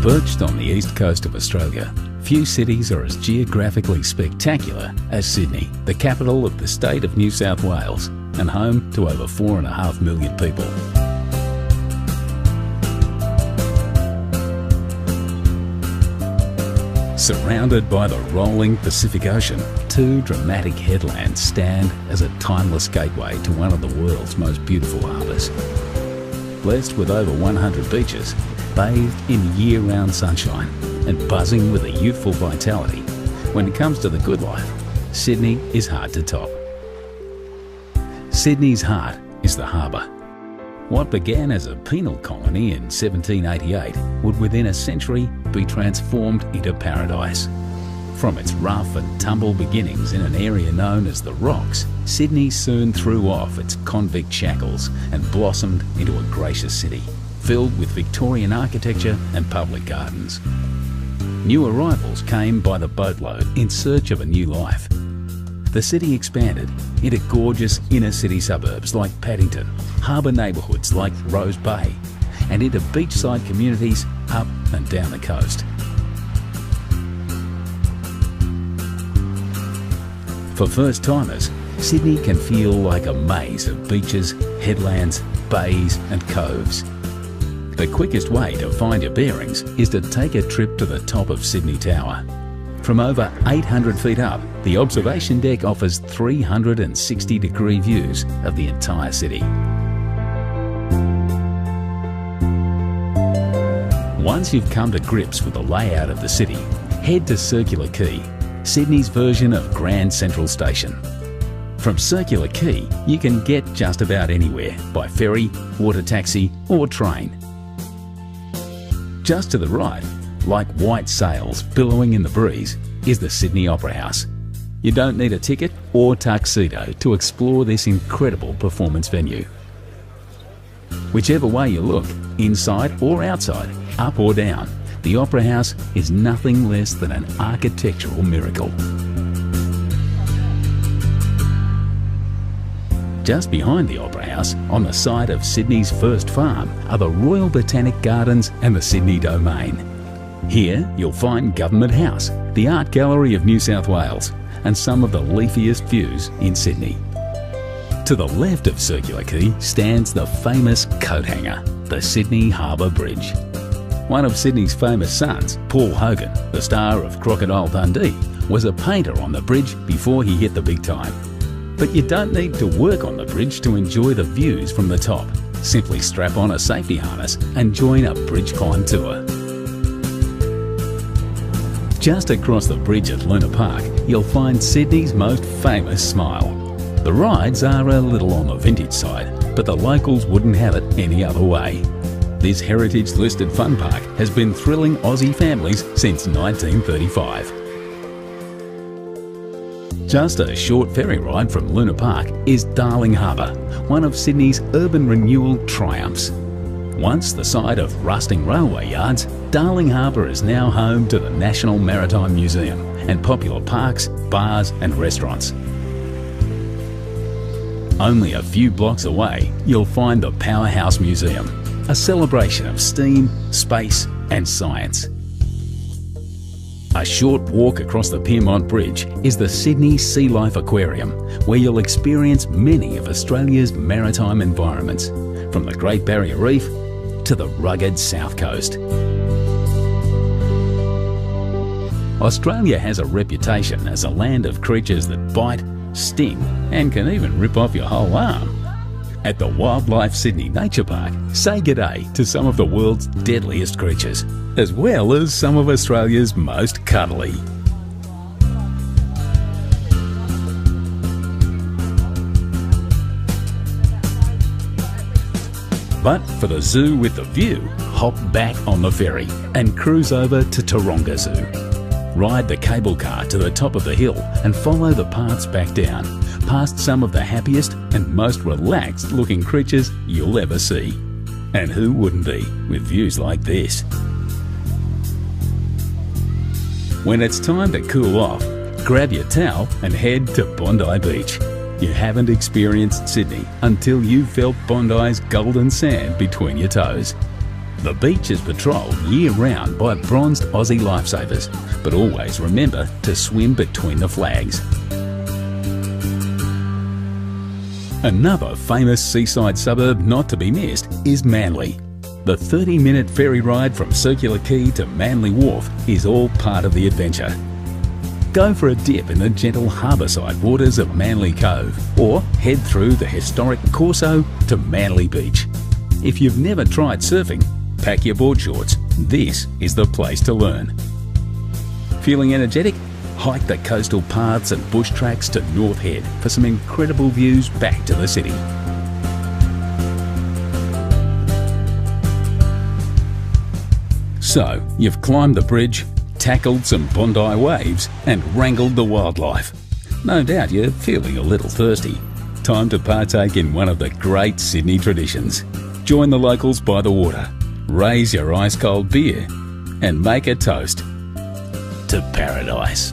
Perched on the east coast of Australia, few cities are as geographically spectacular as Sydney, the capital of the state of New South Wales and home to over 4.5 million people. Surrounded by the rolling Pacific Ocean, two dramatic headlands stand as a timeless gateway to one of the world's most beautiful harbours. Blessed with over 100 beaches, bathed in year-round sunshine and buzzing with a youthful vitality, when it comes to the good life, Sydney is hard to top. Sydney's heart is the harbour. What began as a penal colony in 1788 would within a century be transformed into paradise. From its rough and tumble beginnings in an area known as the Rocks, Sydney soon threw off its convict shackles and blossomed into a gracious city, filled with Victorian architecture and public gardens. New arrivals came by the boatload in search of a new life. The city expanded into gorgeous inner-city suburbs like Paddington, harbour neighbourhoods like Rose Bay, and into beachside communities up and down the coast. For first-timers, Sydney can feel like a maze of beaches, headlands, bays and coves. The quickest way to find your bearings is to take a trip to the top of Sydney Tower. From over 800 feet up, the observation deck offers 360-degree views of the entire city. Once you've come to grips with the layout of the city, head to Circular Quay, Sydney's version of Grand Central Station. From Circular Quay, you can get just about anywhere by ferry, water taxi or train. Just to the right, like white sails billowing in the breeze, is the Sydney Opera House. You don't need a ticket or tuxedo to explore this incredible performance venue. Whichever way you look, inside or outside, up or down, the Opera House is nothing less than an architectural miracle. Just behind the Opera House, on the site of Sydney's first farm, are the Royal Botanic Gardens and the Sydney Domain. Here you'll find Government House, the Art Gallery of New South Wales, and some of the leafiest views in Sydney. To the left of Circular Quay stands the famous coat hanger, the Sydney Harbour Bridge. One of Sydney's famous sons, Paul Hogan, the star of Crocodile Dundee, was a painter on the bridge before he hit the big time. But you don't need to work on the bridge to enjoy the views from the top. Simply strap on a safety harness and join a bridge climb tour. Just across the bridge at Luna Park, you'll find Sydney's most famous smile. The rides are a little on the vintage side, but the locals wouldn't have it any other way. This heritage-listed fun park has been thrilling Aussie families since 1935. Just a short ferry ride from Luna Park is Darling Harbour, one of Sydney's urban renewal triumphs. Once the site of rusting railway yards, Darling Harbour is now home to the National Maritime Museum and popular parks, bars and restaurants. Only a few blocks away, you'll find the Powerhouse Museum, a celebration of steam, space and science. A short walk across the Pyrmont Bridge is the Sydney Sea Life Aquarium, where you'll experience many of Australia's maritime environments, from the Great Barrier Reef to the rugged South Coast. Australia has a reputation as a land of creatures that bite, sting and can even rip off your whole arm. At the Wildlife Sydney Nature Park, say g'day to some of the world's deadliest creatures, as well as some of Australia's most cuddly. But for the zoo with the view, hop back on the ferry and cruise over to Taronga Zoo. Ride the cable car to the top of the hill and follow the paths back down, past some of the happiest and most relaxed looking creatures you'll ever see. And who wouldn't be with views like this? When it's time to cool off, grab your towel and head to Bondi Beach. You haven't experienced Sydney until you've felt Bondi's golden sand between your toes. The beach is patrolled year-round by bronzed Aussie lifesavers, but always remember to swim between the flags. Another famous seaside suburb not to be missed is Manly. The 30-minute ferry ride from Circular Quay to Manly Wharf is all part of the adventure. Go for a dip in the gentle harbourside waters of Manly Cove, or head through the historic Corso to Manly Beach. If you've never tried surfing, pack your board shorts. This is the place to learn. Feeling energetic? Hike the coastal paths and bush tracks to North Head for some incredible views back to the city. So, you've climbed the bridge, tackled some Bondi waves and wrangled the wildlife. No doubt you're feeling a little thirsty. Time to partake in one of the great Sydney traditions. Join the locals by the water, raise your ice-cold beer and make a toast to paradise.